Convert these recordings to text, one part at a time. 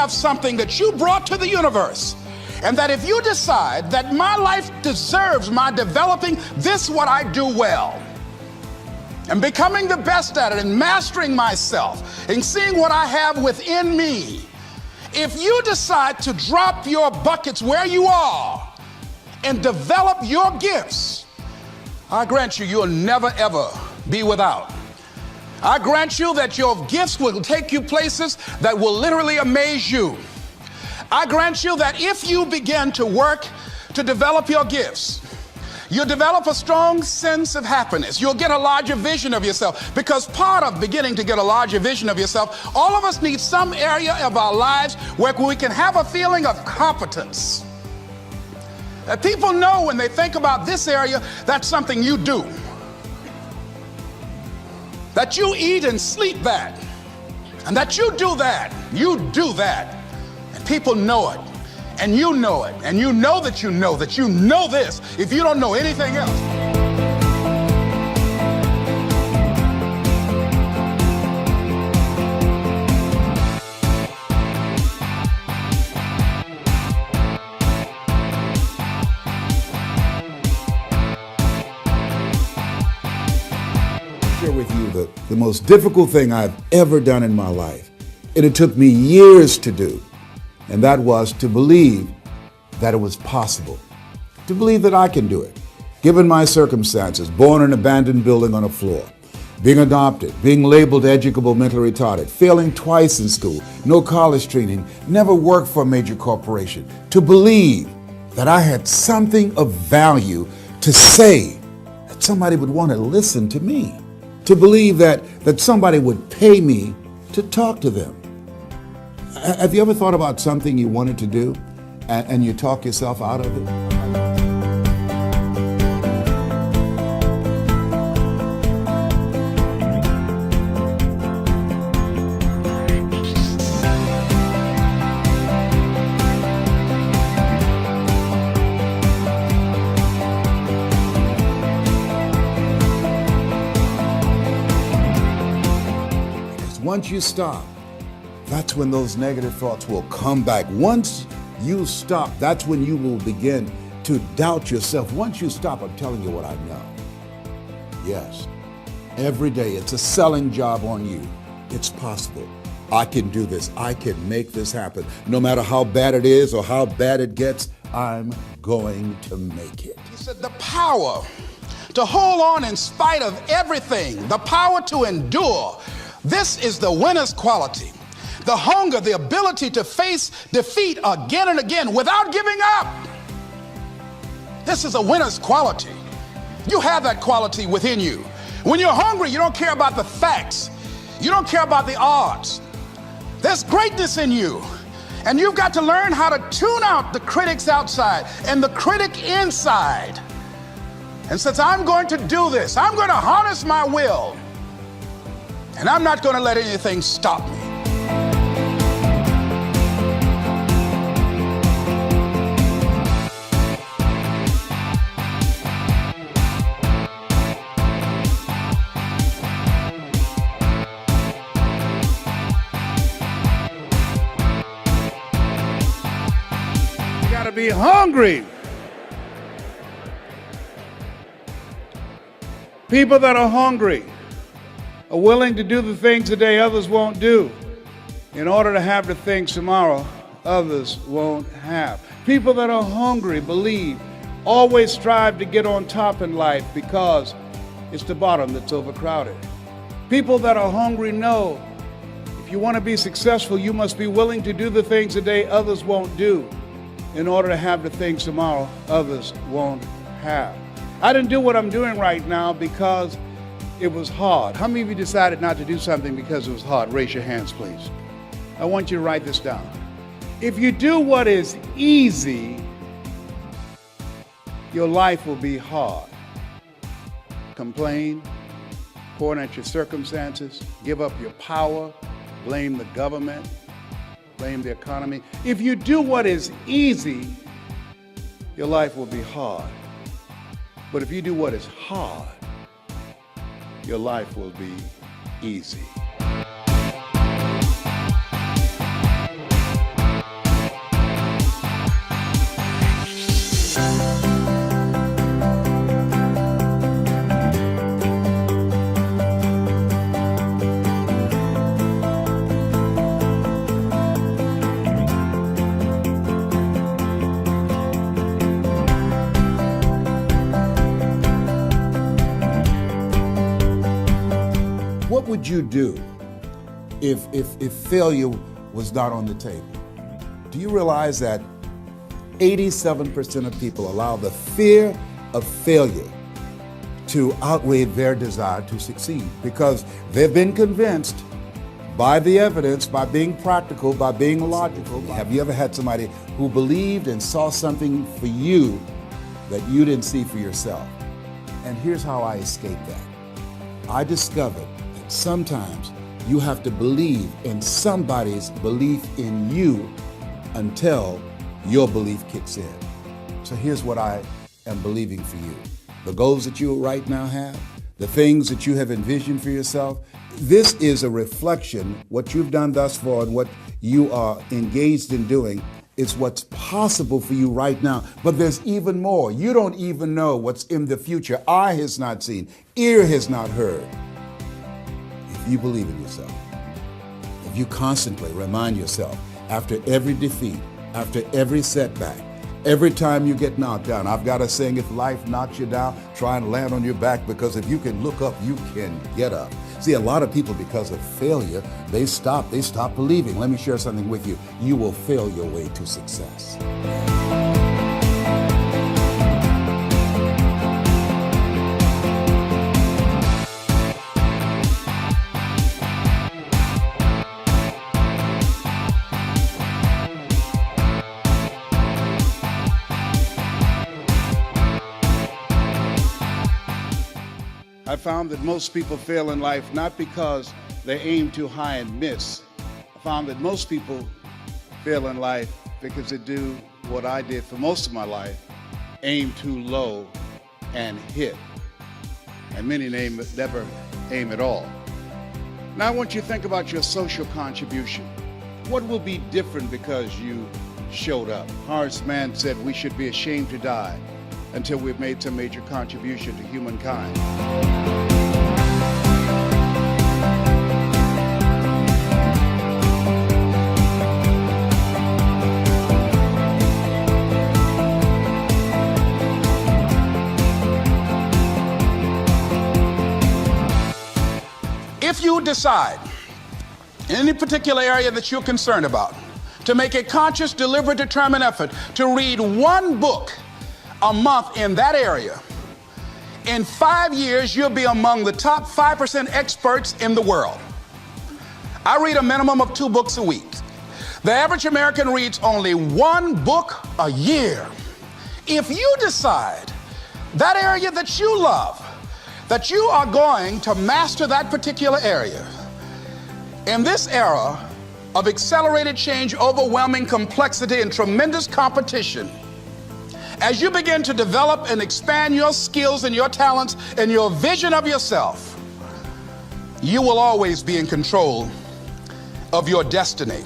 have something that you brought to the universe, and that if you decide that my life deserves my developing this, what I do well, and becoming the best at it, and mastering myself, and seeing what I have within me, if you decide to drop your buckets where you are and develop your gifts, I grant you, you'll never ever be without. I grant you that your gifts will take you places that will literally amaze you. I grant you that if you begin to work to develop your gifts, you'll develop a strong sense of happiness. You'll get a larger vision of yourself, because part of beginning to get a larger vision of yourself, all of us need some area of our lives where we can have a feeling of competence. That people know when they think about this area, that's something you do. That you eat and sleep that, and that you do that, and people know it, and you know it, and you know that you know this if you don't know anything else. With you the most difficult thing I've ever done in my life, and it took me years to do, and that was to believe that it was possible, to believe that I can do it. Given my circumstances, born in an abandoned building on a floor, being adopted, being labeled educable mentally retarded, failing twice in school, no college training, never worked for a major corporation, to believe that I had something of value to say, that somebody would want to listen to me, to believe that somebody would pay me to talk to them. Have you ever thought about something you wanted to do and you talk yourself out of it? Once you stop, that's when those negative thoughts will come back. Once you stop, that's when you will begin to doubt yourself. Once you stop, I'm telling you what I know. Yes, every day it's a selling job on you. It's possible. I can do this. I can make this happen. No matter how bad it is or how bad it gets, I'm going to make it. He said the power to hold on in spite of everything, the power to endure. This is the winner's quality. The hunger, the ability to face defeat again and again without giving up. This is a winner's quality. You have that quality within you. When you're hungry, you don't care about the facts. You don't care about the odds. There's greatness in you. And you've got to learn how to tune out the critics outside and the critic inside. And since I'm going to do this, I'm going to harness my will. And I'm not going to let anything stop me. You got to be hungry. People that are hungry are willing to do the things today others won't do in order to have the things tomorrow others won't have. People that are hungry believe, always strive to get on top in life because it's the bottom that's overcrowded. People that are hungry know if you want to be successful, you must be willing to do the things today others won't do in order to have the things tomorrow others won't have. I didn't do what I'm doing right now because it was hard. How many of you decided not to do something because it was hard? Raise your hands, please. I want you to write this down. If you do what is easy, your life will be hard. Complain, point at your circumstances, give up your power, blame the government, blame the economy. If you do what is easy, your life will be hard. But if you do what is hard, your life will be easy. would you do if failure was not on the table? Do you realize that 87% of people allow the fear of failure to outweigh their desire to succeed because they've been convinced by the evidence, by being practical, by being logical. Have you ever had somebody who believed and saw something for you that you didn't see for yourself? And here's how I escaped that. I discovered that sometimes you have to believe in somebody's belief in you until your belief kicks in. So here's what I am believing for you. The goals that you right now have, the things that you have envisioned for yourself, this is a reflection. What you've done thus far and what you are engaged in doing is what's possible for you right now. But there's even more. You don't even know what's in the future. Eye has not seen, ear has not heard. If you believe in yourself, if you constantly remind yourself after every defeat, after every setback, every time you get knocked down, I've got a saying, if life knocks you down, try and land on your back, because if you can look up, you can get up. See, a lot of people, because of failure, they stop believing. Let me share something with you. You will fail your way to success. I found that most people fail in life not because they aim too high and miss. I found that most people fail in life because they do what I did for most of my life, aim too low and hit. And many never aim at all. Now I want you to think about your social contribution. What will be different because you showed up? Horace Mann said we should be ashamed to die until we've made some major contribution to humankind. If you decide in any particular area that you're concerned about to make a conscious, deliberate, determined effort to read one book a month in that area, in 5 years, you'll be among the top 5% experts in the world. I read a minimum of 2 books a week. The average American reads only 1 book a year. If you decide that area that you love, that you are going to master that particular area, in this era of accelerated change, overwhelming complexity, and tremendous competition, as you begin to develop and expand your skills and your talents and your vision of yourself, you will always be in control of your destiny.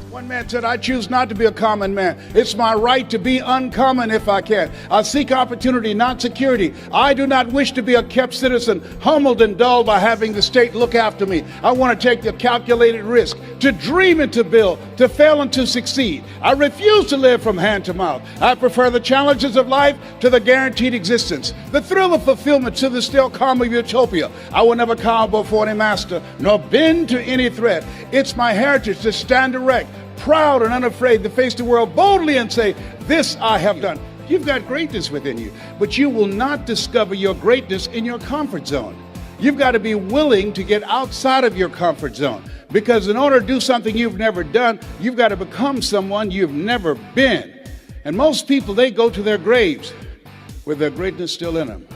One man said, I choose not to be a common man. It's my right to be uncommon if I can. I seek opportunity, not security. I do not wish to be a kept citizen, humbled and dulled by having the state look after me. I want to take the calculated risk, to dream and to build, to fail and to succeed. I refuse to live from hand to mouth. I prefer the challenges of life to the guaranteed existence, the thrill of fulfillment to the still calm of utopia. I will never cower before any master, nor bend to any threat. It's my heritage to stand erect, proud and unafraid, to face the world boldly and say, this I have done. You've got greatness within you, but you will not discover your greatness in your comfort zone. You've got to be willing to get outside of your comfort zone, because in order to do something you've never done, you've got to become someone you've never been. And most people, they go to their graves with their greatness still in them.